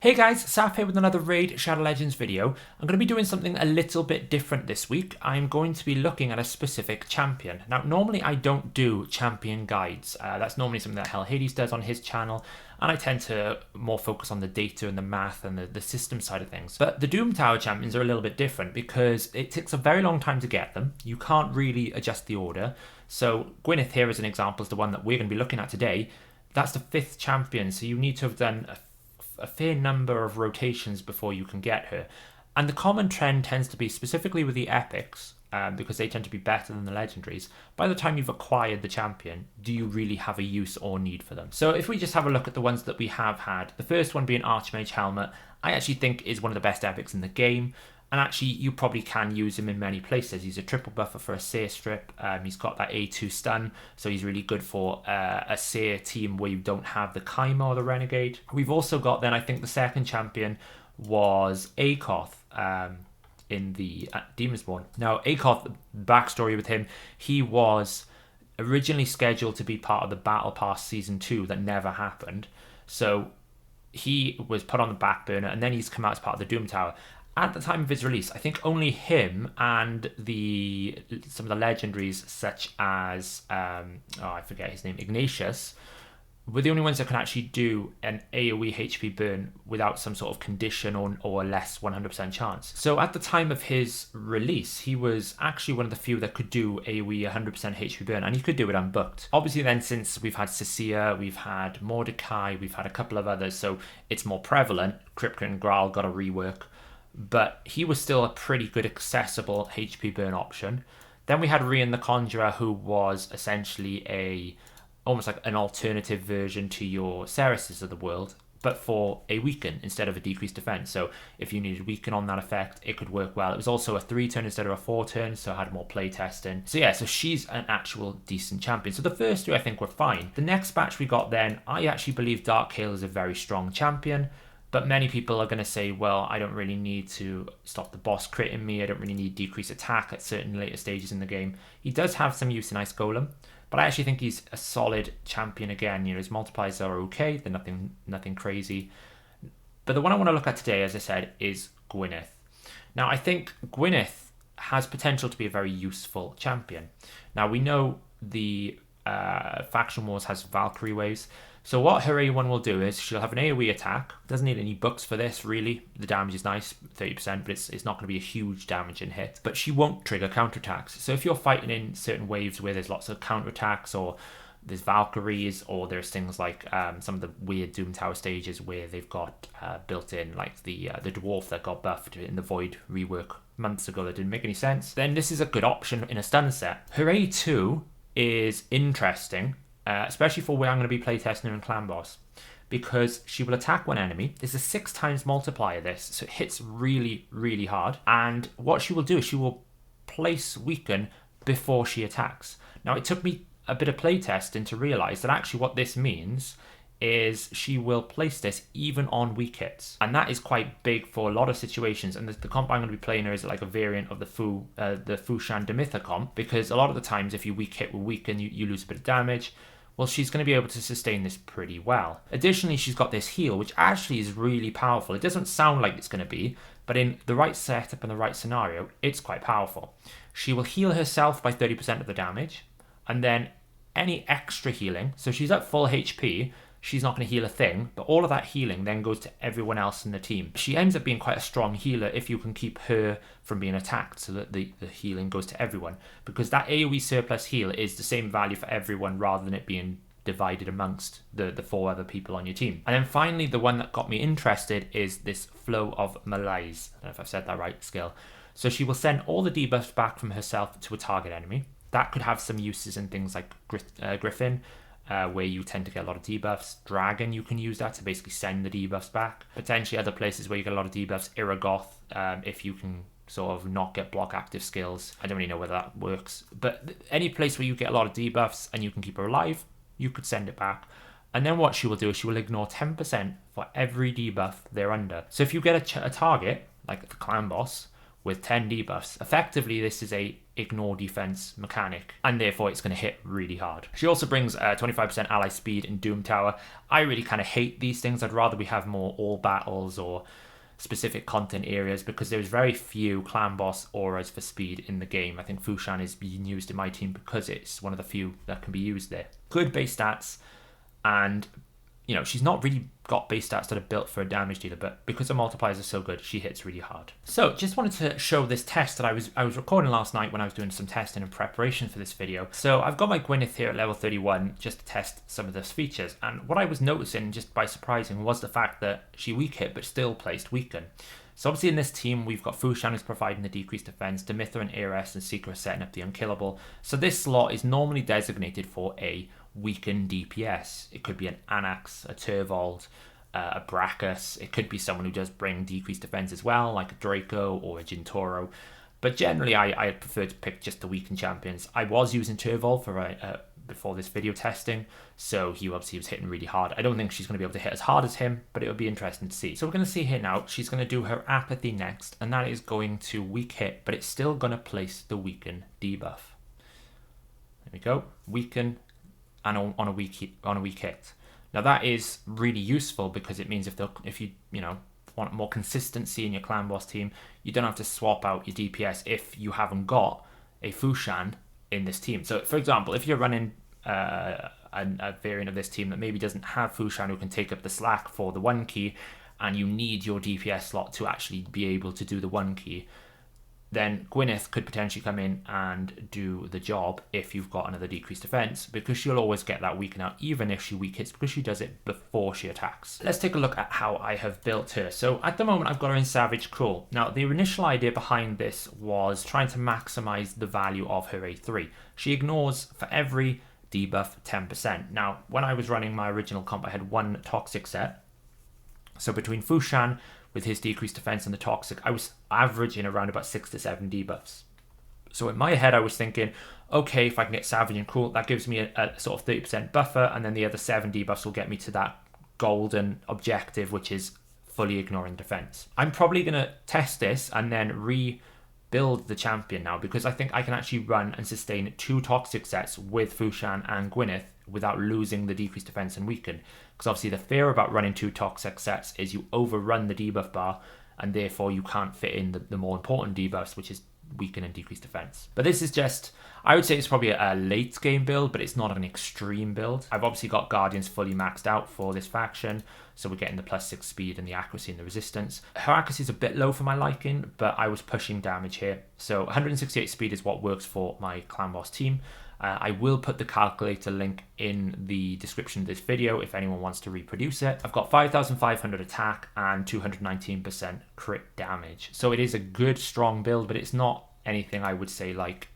Hey guys, Saf here with another Raid Shadow Legends video. I'm going to be doing something a little bit different this week. I'm going to be looking at a specific champion. Now, normally I don't do champion guides. That's normally something that Hell Hades does on his channel, and I tend to more focus on the data and the math and the system side of things. But the Doom Tower champions are a little bit different because it takes a very long time to get them. You can't really adjust the order. So Gwynneth here as an example is the one that we're going to be looking at today. That's the 5th champion, so you need to have done a fair number of rotations before you can get her. And the common trend tends to be, specifically with the epics, because they tend to be better than the legendaries, by the time you've acquired the champion, do you really have a use or need for them? So if we just have a look at the ones that we have had, the first one being Archmage Helmet, I actually think is one of the best epics in the game. And actually, you probably can use him in many places. He's a triple buffer for a Seer strip. He's got that A2 stun, so he's really good for a Seer team where you don't have the Kaima or the Renegade. We've also got then, I think the second champion was Akoth in the Demonspawn. Now, Akoth, backstory with him, he was originally scheduled to be part of the Battle Pass Season 2 that never happened. So he was put on the back burner, and then he's come out as part of the Doom Tower. At the time of his release, I think only him and some of the legendaries, such as I forget his name, Ignatius, were the only ones that can actually do an AoE HP burn without some sort of condition or less 100% chance. So at the time of his release, he was actually one of the few that could do AoE 100% HP burn, and he could do it unbooked. Obviously then, since we've had Cecilia, we've had Mordecai, we've had a couple of others, so it's more prevalent. Crypt and Graal got a rework, but he was still a pretty good accessible HP burn option. Then we had Rian the Conjurer, who was essentially almost like an alternative version to your Cereses of the world, but for a weaken instead of a decreased defense. So if you needed weaken on that effect, it could work well. It was also a 3-turn instead of a 4-turn, so it had more playtesting. So yeah, so she's an actual decent champion. So the first two I think were fine. The next batch we got then, I actually believe Dark Kael is a very strong champion. But many people are going to say, well, I don't really need to stop the boss critting me. I don't really need decreased attack at certain later stages in the game. He does have some use in Ice Golem, but I actually think he's a solid champion again. You know, his multipliers are okay. They're nothing crazy. But the one I want to look at today, as I said, is Gwynneth. Now, I think Gwynneth has potential to be a very useful champion. Now, we know the Faction Wars has Valkyrie waves. So what her A1 will do is she'll have an AoE attack. Doesn't need any books for this, really. The damage is nice, 30%, but it's not going to be a huge damage in hit. But she won't trigger counterattacks. So if you're fighting in certain waves where there's lots of counterattacks, or there's Valkyries, or there's things like some of the weird Doom Tower stages where they've got built in, like the dwarf that got buffed in the Void rework months ago that didn't make any sense, then this is a good option in a stun set. Her A2 is interesting, especially for where I'm going to be playtesting her in Clan Boss, because she will attack one enemy. There's a 6 times multiplier this, so it hits really, really hard. And what she will do is she will place weaken before she attacks. Now, it took me a bit of playtesting to realize that actually what this means is she will place this even on weak hits, and that is quite big for a lot of situations. And the comp I'm going to be playing her is like a variant of the Fushan Demitha comp, because a lot of the times if you weak hit with weaken, you lose a bit of damage. Well, she's going to be able to sustain this pretty well. Additionally, she's got this heal, which actually is really powerful. It doesn't sound like it's going to be, but in the right setup and the right scenario, it's quite powerful. She will heal herself by 30% of the damage, and then any extra healing, so she's at full HP, she's not going to heal a thing, but all of that healing then goes to everyone else in the team. She ends up being quite a strong healer if you can keep her from being attacked, so that the healing goes to everyone, because that AoE surplus heal is the same value for everyone rather than it being divided amongst the 4 other people on your team. And then finally, the one that got me interested is this Flow of Malaise. I don't know if I've said that right, skill. So she will send all the debuffs back from herself to a target enemy. That could have some uses in things like Griffin, where you tend to get a lot of debuffs. Dragon, you can use that to basically send the debuffs back. Potentially other places where you get a lot of debuffs. Iragoth, if you can sort of not get block active skills. I don't really know whether that works, but any place where you get a lot of debuffs and you can keep her alive, you could send it back. And then what she will do is she will ignore 10% for every debuff they're under. So if you get a target, like the Clan Boss, with 10 debuffs. Effectively, this is a ignore defense mechanic, and therefore it's going to hit really hard. She also brings 25% ally speed in Doom Tower. I really kind of hate these things. I'd rather we have more all battles or specific content areas, because there's very few clan boss auras for speed in the game. I think Fushan is being used in my team because it's one of the few that can be used there. Good base stats, and you know, she's not really got base stats that are built for a damage dealer, but because the multipliers are so good, she hits really hard. So just wanted to show this test that I was recording last night when I was doing some testing in preparation for this video. So I've got my Gwynneth here at level 31 just to test some of those features. And what I was noticing, just by surprising, was the fact that she weak hit but still placed weaken. So obviously in this team, we've got Fushan who's providing the decreased defense, Demitha and Ares and Seeker are setting up the unkillable. So this slot is normally designated for a weaken DPS. It could be an Anax, a Turvold, a Brachus. It could be someone who does bring decreased defense as well, like a Draco or a Jintoro. But generally, I prefer to pick just the weakened champions. I was using Turvold for before this video testing, so he obviously was hitting really hard. I don't think she's going to be able to hit as hard as him, but it would be interesting to see. So we're going to see here now, she's going to do her apathy next, and that is going to weak hit, but it's still going to place the weaken debuff. There we go, weaken, and on a weak hit. Now that is really useful because it means if you want more consistency in your clan boss team, you don't have to swap out your DPS if you haven't got a Fushan in this team. So for example, if you're running a variant of this team that maybe doesn't have Fushan who can take up the slack for the 1 key, and you need your DPS slot to actually be able to do the 1 key, then Gwynneth could potentially come in and do the job if you've got another decreased defense, because she'll always get that weaken out even if she weak hits, because she does it before she attacks. Let's take a look at how I have built her. So at the moment I've got her in Savage Cruel. Now the initial idea behind this was trying to maximize the value of her A3. She ignores for every debuff 10%. Now when I was running my original comp, I had 1 toxic set. So between Fushan with his decreased defense and the toxic, I was averaging around about 6 to 7 debuffs. So in my head I was thinking, okay, if I can get Savage and Cruel, that gives me a sort of 30% buffer, and then the other 7 debuffs will get me to that golden objective, which is fully ignoring defense. I'm probably going to test this and then rebuild the champion now, because I think I can actually run and sustain 2 toxic sets with Fushan and Gwynneth without losing the decreased defense and weaken. Because obviously the fear about running 2 toxic sets is you overrun the debuff bar, and therefore you can't fit in the more important debuffs, which is weaken and decreased defense. But this is just, I would say it's probably a late game build, but it's not an extreme build. I've obviously got Guardians fully maxed out for this faction, so we're getting the +6 speed and the accuracy and the resistance. Her accuracy is a bit low for my liking, but I was pushing damage here. So 168 speed is what works for my clan boss team. I will put the calculator link in the description of this video if anyone wants to reproduce it. I've got 5,500 attack and 219% crit damage. So it is a good, strong build, but it's not anything I would say like,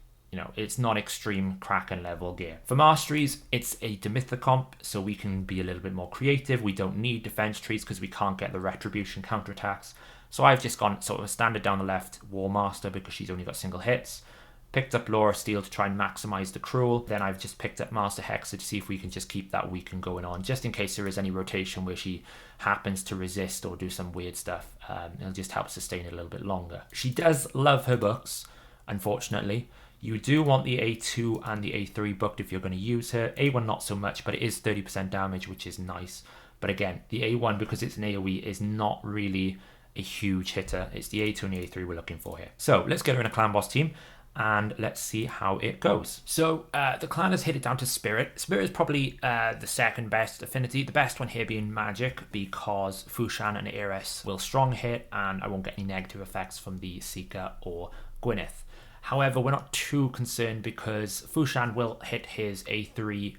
it's not extreme Kraken level gear. For Masteries, it's a Demitha comp, so we can be a little bit more creative. We don't need defense trees because we can't get the retribution counterattacks. So I've just gone sort of a standard down the left War Master because she's only got single hits. Picked up Laura Steel to try and maximize the Cruel. Then I've just picked up Master Hexer to see if we can just keep that weaken going on, just in case there is any rotation where she happens to resist or do some weird stuff. It'll just help sustain it a little bit longer. She does love her books, unfortunately. You do want the A2 and the A3 booked if you're going to use her. A1 not so much, but it is 30% damage, which is nice. But again, the A1, because it's an AoE, is not really a huge hitter. It's the A2 and the A3 we're looking for here. So let's get her in a clan boss team, and let's see how it goes. So the clan has hit it down to Spirit. Spirit is probably the second best affinity. The best one here being Magic, because Fushan and Ares will strong hit, and I won't get any negative effects from the Seeker or Gwynneth. However, we're not too concerned because Fushan will hit his A3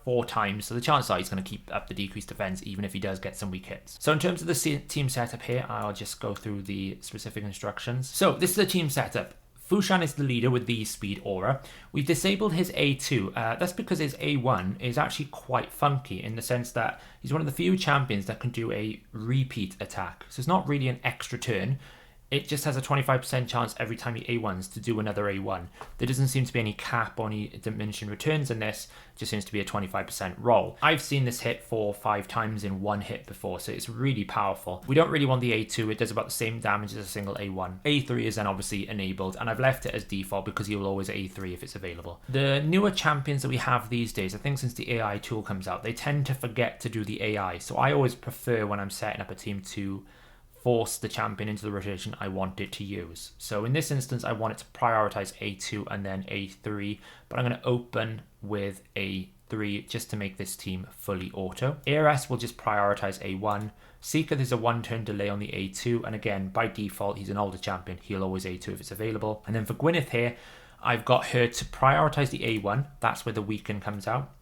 4 times, so the chances are he's going to keep up the decreased defense even if he does get some weak hits. So in terms of the team setup here, I'll just go through the specific instructions. So this is the team setup. Fushan is the leader with the speed aura. We've disabled his A2. That's because his A1 is actually quite funky in the sense that he's one of the few champions that can do a repeat attack. So it's not really an extra turn. it just has a 25% chance every time you A1s to do another A1. There doesn't seem to be any cap or any diminishing returns in this. It just seems to be a 25% roll. I've seen this hit 4 or 5 times in one hit before, so it's really powerful. We don't really want the A2. It does about the same damage as a single A1. A3 is then obviously enabled, and I've left it as default because you'll always A3 if it's available. The newer champions that we have these days, I think since the AI tool comes out, they tend to forget to do the AI. So I always prefer when I'm setting up a team to force the champion into the rotation I want it to use. So in this instance, I want it to prioritize A2 and then A3, but I'm going to open with A3 just to make this team fully auto. ARS will just prioritize A1. Seeker, there's a 1-turn delay on the A2, and again, by default, he's an older champion. He'll always A2 if it's available. And then for Gwynneth here, I've got her to prioritize the A1. That's where the weaken comes out.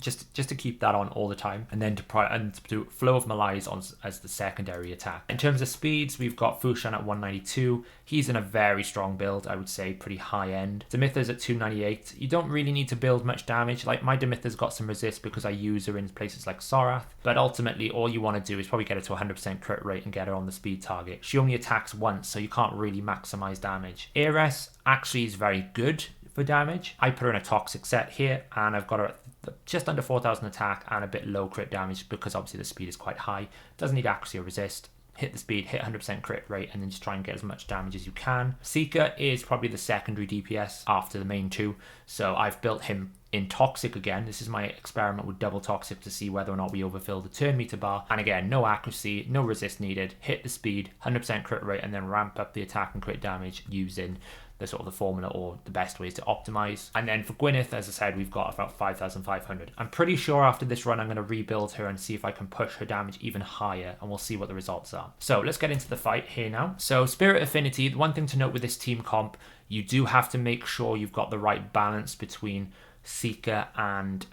Just to keep that on all the time, and then to do Flow of Malaise on as the secondary attack. In terms of speeds, we've got Fushan at 192. He's in a very strong build, I would say, pretty high end. Demitha's at 298. You don't really need to build much damage. Like, my Demitha's got some resist because I use her in places like Sorath, but ultimately all you want to do is probably get her to 100% crit rate and get her on the speed target. She only attacks once, so you can't really maximize damage. Ares actually is very good for damage. I put her in a toxic set here, and I've got her at just under 4,000 attack and a bit low crit damage because obviously the speed is quite high. Doesn't need accuracy or resist. Hit the speed, hit 100% crit rate, and then just try and get as much damage as you can. Seeker is probably the secondary DPS after the main two, so I've built him in toxic again. This is my experiment with double toxic to see whether or not we overfill the turn meter bar. And again, no accuracy, no resist needed. Hit the speed, 100% crit rate, and then ramp up the attack and crit damage using the sort of the formula or the best ways to optimize. And then for Gwynneth, as I said, we've got about 5,500. I'm pretty sure after this run, I'm going to rebuild her and see if I can push her damage even higher, and we'll see what the results are. So let's get into the fight here now. So Spirit Affinity, the one thing to note with this team comp, you do have to make sure you've got the right balance between Seeker and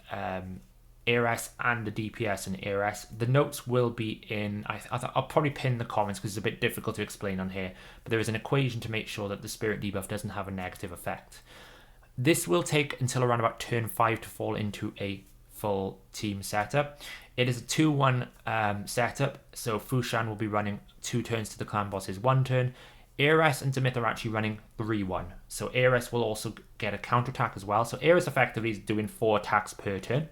ARS and the DPS and ARS. The notes will be in, I'll probably pin the comments because it's a bit difficult to explain on here, but there is an equation to make sure that the spirit debuff doesn't have a negative effect. This will take until around about turn 5 to fall into a full team setup. It is a 2-1 setup, so Fushan will be running 2 turns to the clan boss's 1 turn. ARS and Demith are actually running 3-1, so ARS will also get a counterattack as well. So ARS effectively is doing 4 attacks per turn.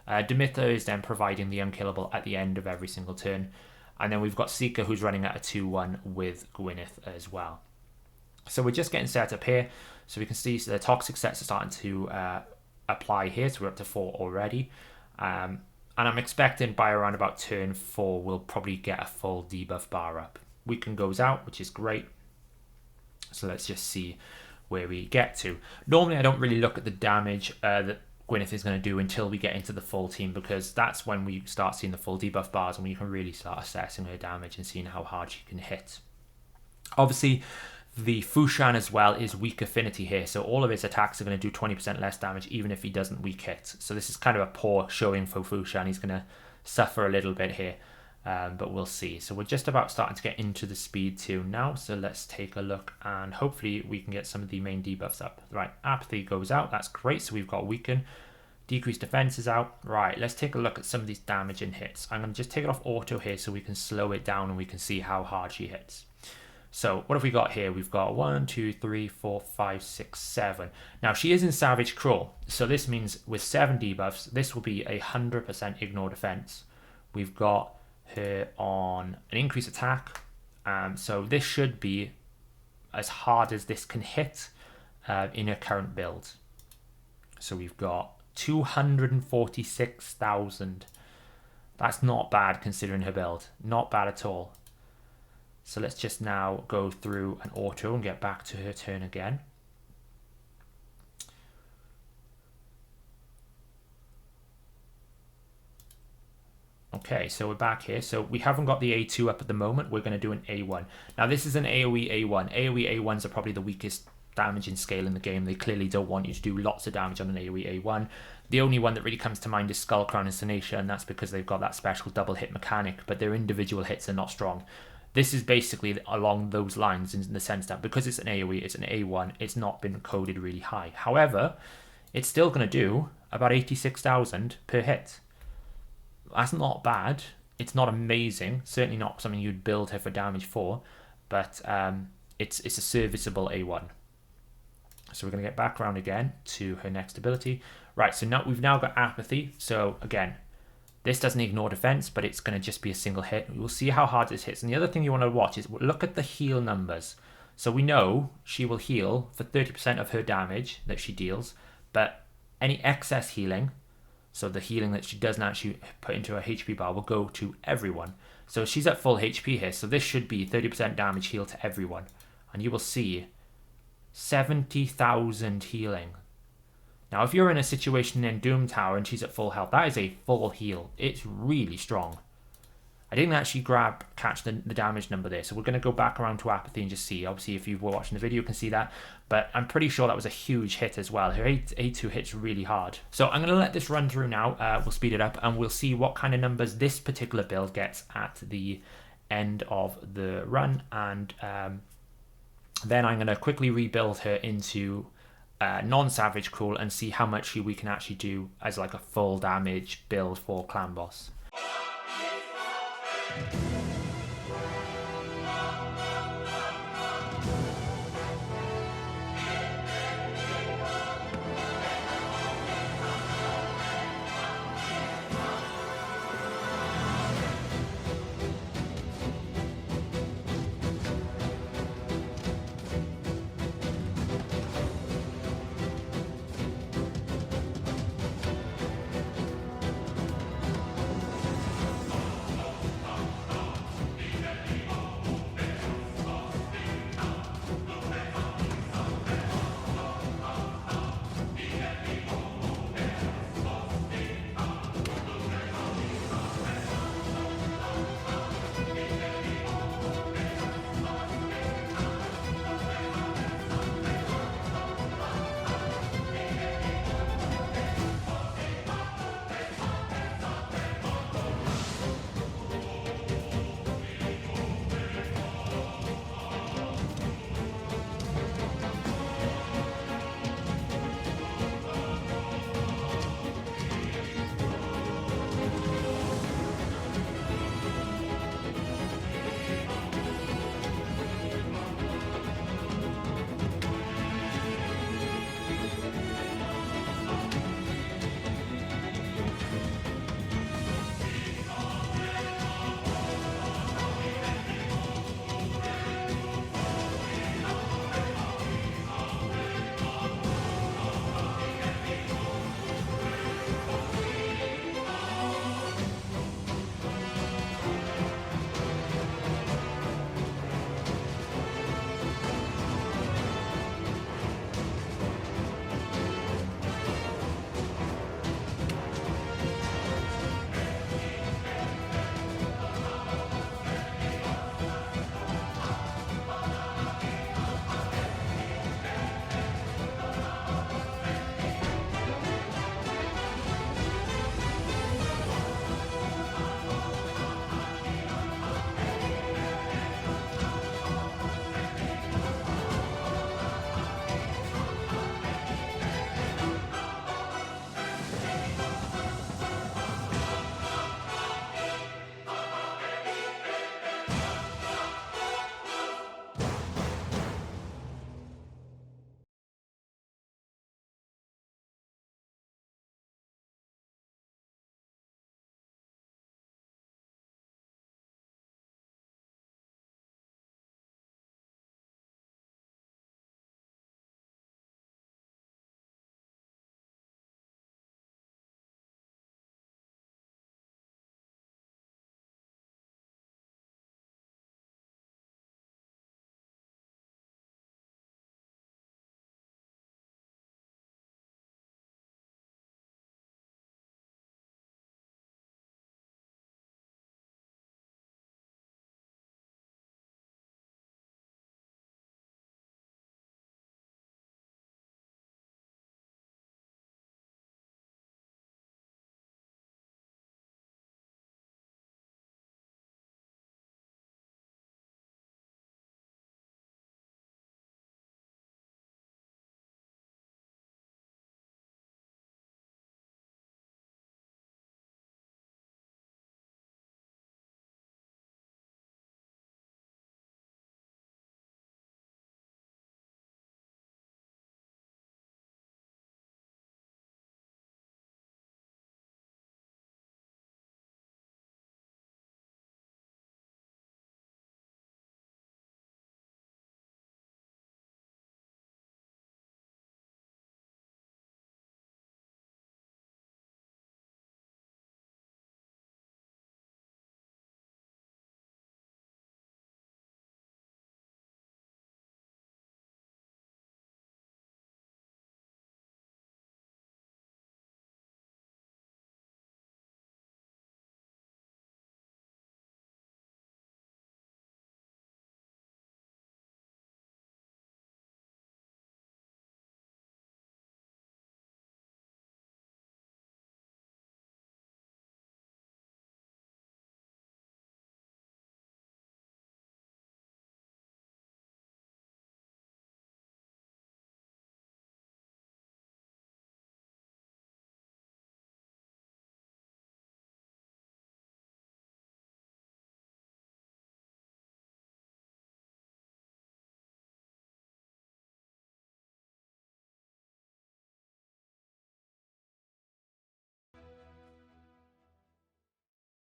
Demitha is then providing the unkillable at the end of every single turn. And then we've got Seeker who's running at a 2-1 with Gwynneth as well. So we're just getting set up here. So we can see the toxic sets are starting to apply here. So we're up to 4 already. And I'm expecting by around about turn 4, we'll probably get a full debuff bar up. Weaken goes out, which is great. So let's just see where we get to. Normally I don't really look at the damage that Gwynneth is going to do until we get into the full team, because that's when we start seeing the full debuff bars and we can really start assessing her damage and seeing how hard she can hit. Obviously, the Fushan as well is weak affinity here, so all of his attacks are going to do 20% less damage even if he doesn't weak hit. So this is kind of a poor showing for Fushan. He's going to suffer a little bit here, but we'll see. So we're just about starting to get into the speed 2 now, so let's take a look and hopefully we can get some of the main debuffs up. Right, Apathy goes out, that's great, so we've got Weaken. Decreased defense is out. Right, let's take a look at some of these damage and hits. I'm going to just take it off auto here so we can slow it down and we can see how hard she hits. So what have we got here? We've got 1, 2, 3, 4, 5, 6, 7. Now she is in Savage Crawl, so this means with 7 debuffs, this will be 100% ignore defense. We've got her on an increased attack, so this should be as hard as this can hit in her current build. So we've got 246,000. That's not bad considering her build. Not bad at all. So let's just now go through an auto and get back to her turn again. Okay, so we're back here. So we haven't got the A2 up at the moment. We're going to do an A1. Now this is an AoE A1. AoE A1s are probably the weakest damaging scale in the game. They clearly don't want you to do lots of damage on an AoE A1. The only one that really comes to mind is Skullcrown and Sinetia, and that's because they've got that special double hit mechanic, but their individual hits are not strong. This is basically along those lines in the sense that because it's an AoE, it's an A1, it's not been coded really high. However, it's still going to do about 86,000 per hit. That's not bad. It's not amazing. Certainly not something you'd build her for damage for, but but it's a serviceable A1. So we're going to get back around again to her next ability. Right, so now we've now got Apathy. So again, this doesn't ignore defense, but it's going to just be a single hit. We'll see how hard this hits. And the other thing you want to watch is look at the heal numbers. So we know she will heal for 30% of her damage that she deals, but any excess healing, so the healing that she doesn't actually put into her HP bar, will go to everyone. So she's at full HP here, so this should be 30% damage heal to everyone. And you will see 70,000 healing. Now, if you're in a situation in Doom Tower and she's at full health, that is a full heal. It's really strong. I didn't actually catch the damage number there, so we're going to go back around to Apathy and just see. Obviously, if you were watching the video, you can see that, but I'm pretty sure that was a huge hit as well. Her A2 hits really hard. So I'm going to let this run through now. We'll speed it up, and we'll see what kind of numbers this particular build gets at the end of the run, and then I'm going to quickly rebuild her into non-Savage Cruel and see how much we can actually do as like a full damage build for Clan Boss.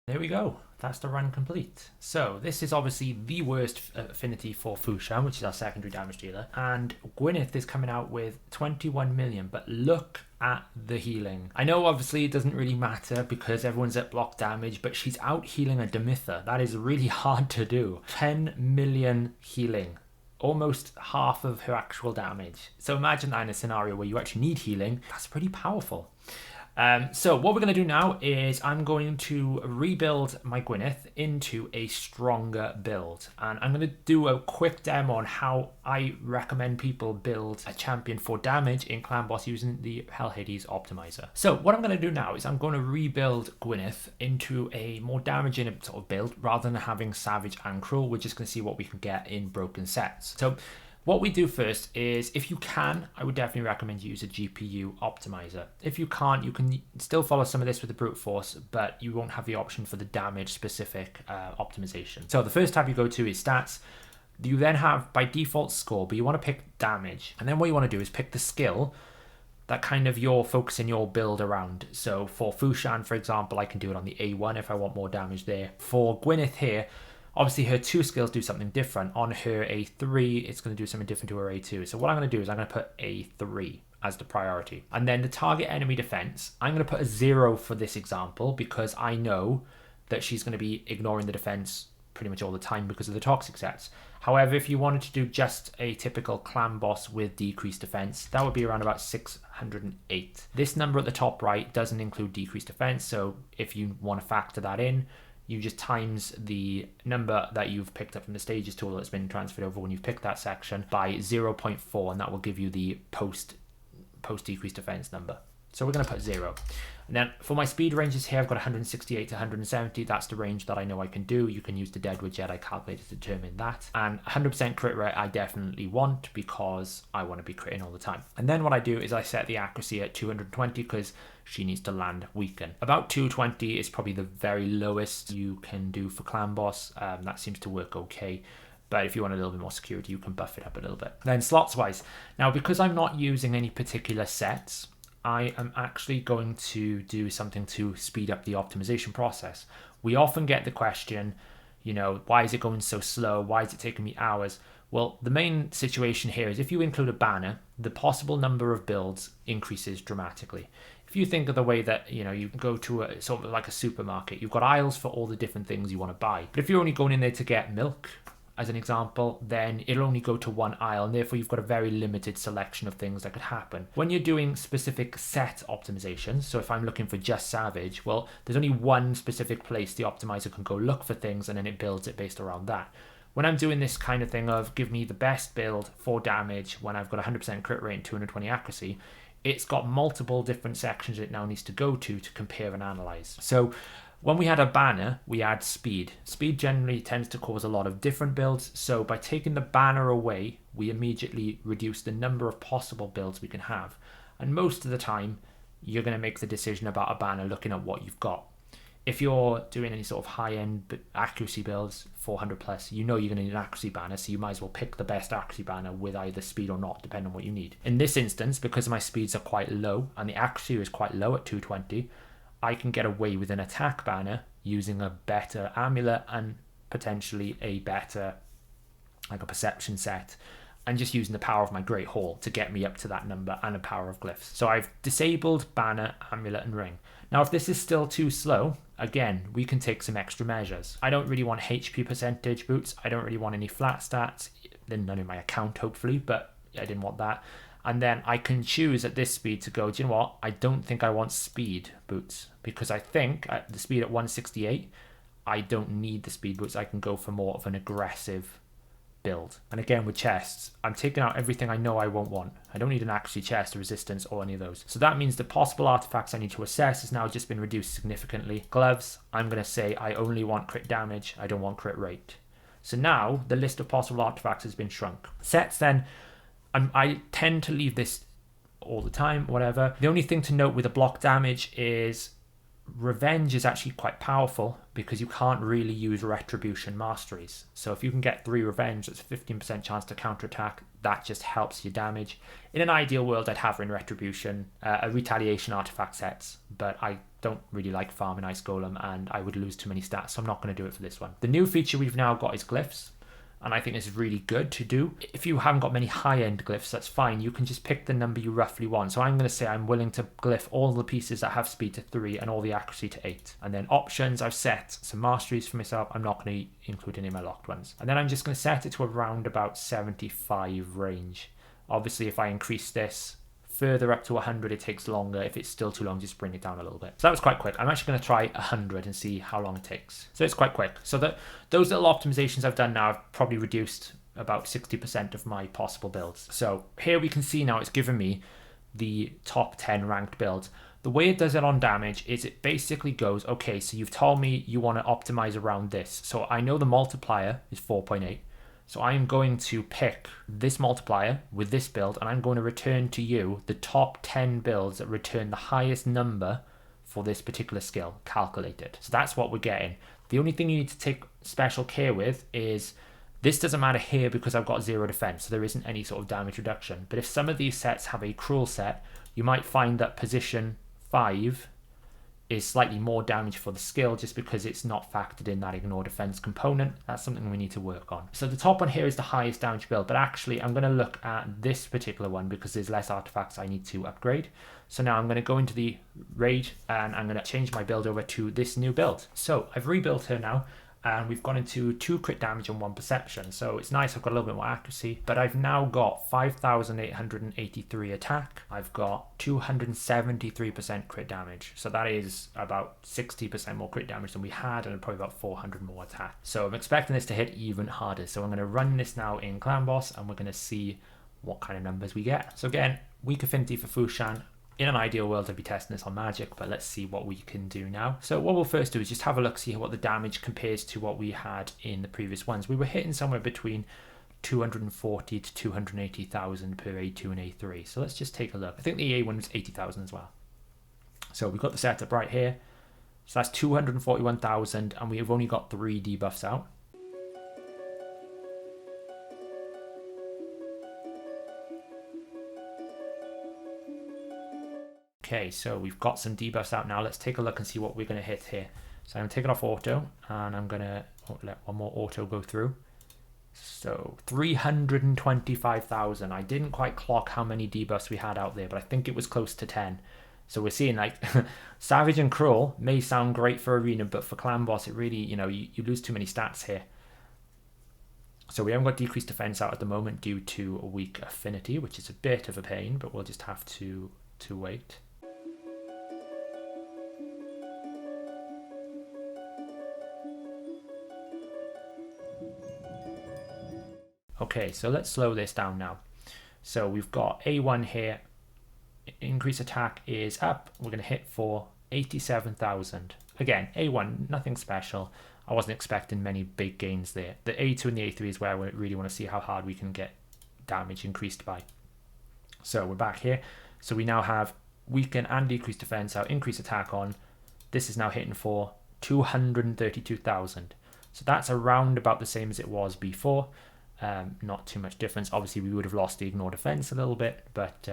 There we go. That's the run complete. So this is obviously the worst affinity for Fushan, which is our secondary damage dealer. And Gwynneth is coming out with 21 million, but look at the healing. I know obviously it doesn't really matter because everyone's at block damage, but she's out healing a Demitha. That is really hard to do. 10 million healing. Almost half of her actual damage. So imagine that in a scenario where you actually need healing. That's pretty powerful. So what we're going to do now is I'm going to rebuild my Gwynneth into a stronger build. And I'm going to do a quick demo on how I recommend people build a champion for damage in Clan Boss using the Hell Hades Optimiser. So what I'm going to do now is I'm going to rebuild Gwynneth into a more damaging sort of build rather than having Savage and Cruel. We're just going to see what we can get in broken sets. So what we do first is, if you can, I would definitely recommend you use a GPU optimizer. If you can't, you can still follow some of this with the brute force, but you won't have the option for the damage specific optimization. So the first tab you go to is stats. You then have by default score, but you want to pick damage. And then what you want to do is pick the skill that kind of you're focusing your build around. So for Fushan, for example, I can do it on the A1 if I want more damage there. For Gwynneth here, obviously her 2 skills do something different. On her A3, it's going to do something different to her A2. So what I'm going to do is I'm going to put A3 as the priority. And then the target enemy defense, I'm going to put a 0 for this example because I know that she's going to be ignoring the defense pretty much all the time because of the toxic sets. However, if you wanted to do just a typical clan boss with decreased defense, that would be around about 608. This number at the top right doesn't include decreased defense. So if you want to factor that in, you just times the number that you've picked up from the stages tool that's been transferred over when you've picked that section by 0.4, and that will give you the post decreased defense number. So we're going to put 0. And then for my speed ranges here, I've got 168 to 170. That's the range that I know I can do. You can use the Deadwood Jedi calculator to determine that. And 100% crit rate I definitely want because I want to be critting all the time. And then what I do is I set the accuracy at 220 because she needs to land weaken. About 220 is probably the very lowest you can do for clan boss. That seems to work okay. But if you want a little bit more security, you can buff it up a little bit. Then slots wise. Now, because I'm not using any particular sets, I am actually going to do something to speed up the optimization process. We often get the question, why is it going so slow? Why is it taking me hours? Well, the main situation here is if you include a banner, the possible number of builds increases dramatically. If you think of the way that, you go to a sort of like a supermarket, you've got aisles for all the different things you want to buy. But if you're only going in there to get milk, as an example, then it'll only go to one aisle, and therefore you've got a very limited selection of things that could happen. When you're doing specific set optimizations, so if I'm looking for just Savage, well, there's only one specific place the optimizer can go look for things, and then it builds it based around that. When I'm doing this kind of thing of give me the best build for damage when I've got 100% crit rate and 220 accuracy, it's got multiple different sections it now needs to go to compare and analyze. So when we had a banner, we had speed. Speed generally tends to cause a lot of different builds. So by taking the banner away, we immediately reduce the number of possible builds we can have. And most of the time, you're going to make the decision about a banner looking at what you've got. If you're doing any sort of high-end accuracy builds, 400 plus, you're going to need an accuracy banner, so you might as well pick the best accuracy banner with either speed or not, depending on what you need. In this instance, because my speeds are quite low, and the accuracy is quite low at 220, I can get away with an attack banner using a better amulet and potentially a better, like a perception set, and just using the power of my Great Hall to get me up to that number and a power of glyphs. So I've disabled banner, amulet, and ring. Now, if this is still too slow, again, we can take some extra measures. I don't really want HP percentage boots. I don't really want any flat stats. Then none in my account, hopefully, but I didn't want that. And then I can choose at this speed to go, do you know what? I don't think I want speed boots because I think at the speed at 168, I don't need the speed boots. I can go for more of an aggressive build. And again, with chests, I'm taking out everything I know I won't want. I don't need an accuracy chest, resistance, or any of those. So that means the possible artifacts I need to assess has now just been reduced significantly. Gloves, I'm going to say I only want crit damage. I don't want crit rate. So now the list of possible artifacts has been shrunk. Sets then, I tend to leave this all the time, whatever. The only thing to note with the block damage is Revenge is actually quite powerful because you can't really use Retribution Masteries. So if you can get 3 Revenge, that's a 15% chance to counterattack. That just helps your damage. In an ideal world, I'd have in Retribution a Retaliation artifact sets, but I don't really like farming Ice Golem, and I would lose too many stats, so I'm not going to do it for this one. The new feature we've now got is glyphs, and I think this is really good to do. If you haven't got many high-end glyphs, that's fine. You can just pick the number you roughly want. So I'm going to say I'm willing to glyph all the pieces that have speed to 3 and all the accuracy to 8. And then options, I've set some masteries for myself. I'm not going to include any of my locked ones. And then I'm just going to set it to around about 75 range. Obviously, if I increase this further up to 100, it takes longer. If it's still too long, just bring it down a little bit. So that was quite quick. I'm actually going to try 100 and see how long it takes. So it's quite quick. So those little optimizations I've done now have probably reduced about 60% of my possible builds. So here we can see now it's given me the top 10 ranked builds. The way it does it on damage is it basically goes, okay, so you've told me you want to optimize around this. So I know the multiplier is 4.8. So I'm going to pick this multiplier with this build, and I'm going to return to you the top 10 builds that return the highest number for this particular skill, calculated. So that's what we're getting. The only thing you need to take special care with is this doesn't matter here because I've got 0 defense, so there isn't any sort of damage reduction. But if some of these sets have a cruel set, you might find that position 5 is slightly more damage for the skill just because it's not factored in that ignore defense component. That's something we need to work on. So the top one here is the highest damage build, but actually I'm going to look at this particular one because there's less artifacts I need to upgrade. So now I'm going to go into the raid and I'm going to change my build over to this new build. So I've rebuilt her now, and we've gone into 2 crit damage and 1 perception. So it's nice, I've got a little bit more accuracy, but I've now got 5,883 attack. I've got 273% crit damage. So that is about 60% more crit damage than we had, and probably about 400 more attack. So I'm expecting this to hit even harder. So I'm going to run this now in Clan Boss, and we're going to see what kind of numbers we get. So again, weak affinity for Fushan. In an ideal world, I'd be testing this on magic, but let's see what we can do now. So what we'll first do is just have a look, see what the damage compares to what we had in the previous ones. We were hitting somewhere between 240 to 280,000 per A2 and A3. So let's just take a look. I think the A one was 80,000 as well. So we've got the setup right here. So that's 241,000, and we have only got 3 debuffs out. Okay, so we've got some debuffs out now. Let's take a look and see what we're going to hit here. So I'm going to take it off auto, and I'm going to let one more auto go through. So 325,000. I didn't quite clock how many debuffs we had out there, but I think it was close to 10. So we're seeing like Savage and Cruel may sound great for Arena, but for Clan Boss, it really, you know, you lose too many stats here. So we haven't got decreased defense out at the moment due to a weak affinity, which is a bit of a pain, but we'll just have to wait. Okay, so let's slow this down now. So we've got A1 here. Increase attack is up. We're going to hit for 87,000. Again, A1, nothing special. I wasn't expecting many big gains there. The A2 and the A3 is where we really want to see how hard we can get damage increased by. So we're back here. So we now have weaken and decreased defense out, increase attack on. This is now hitting for 232,000. So that's around about the same as it was before. Not too much difference. Obviously we would have lost the ignore defense a little bit, but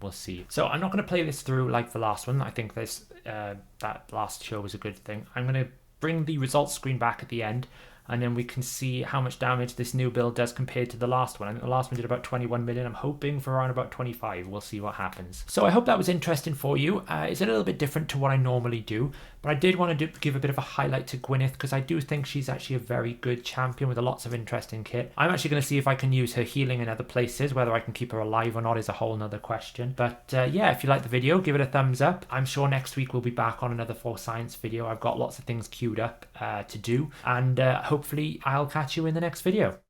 we'll see. So I'm not going to play this through like the last one. I think this that last show was a good thing. I'm going to bring the results screen back at the end, and then we can see how much damage this new build does compared to the last one. I think the last one did about 21 million. I'm hoping for around about 25. We'll see what happens. So I hope that was interesting for you. It's a little bit different to what I normally do, but I did want to give a bit of a highlight to Gwynneth because I do think she's actually a very good champion with lots of interesting kit. I'm actually going to see if I can use her healing in other places. Whether I can keep her alive or not is a whole nother question. But yeah, if you like the video, give it a thumbs up. I'm sure next week we'll be back on another Force Science video. I've got lots of things queued up to do, and hopefully I'll catch you in the next video.